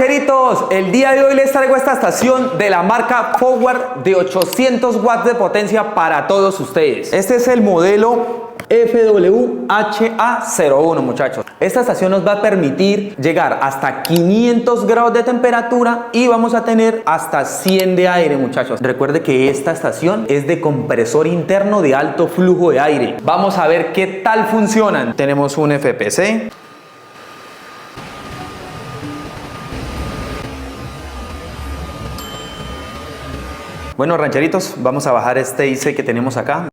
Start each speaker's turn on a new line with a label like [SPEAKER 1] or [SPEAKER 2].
[SPEAKER 1] rancheritos, el día de hoy les traigo esta estación de la marca Forward de 800 watts de potencia para todos ustedes. Este es el modelo FWHA01, muchachos. Esta estación nos va a permitir llegar hasta 500 grados de temperatura y vamos a tener hasta 100 de aire, muchachos. Recuerde que esta estación es de compresor interno de alto flujo de aire. Vamos a ver qué tal funcionan. Tenemos un FPC. Bueno, rancheritos, vamos a bajar este IC que tenemos acá.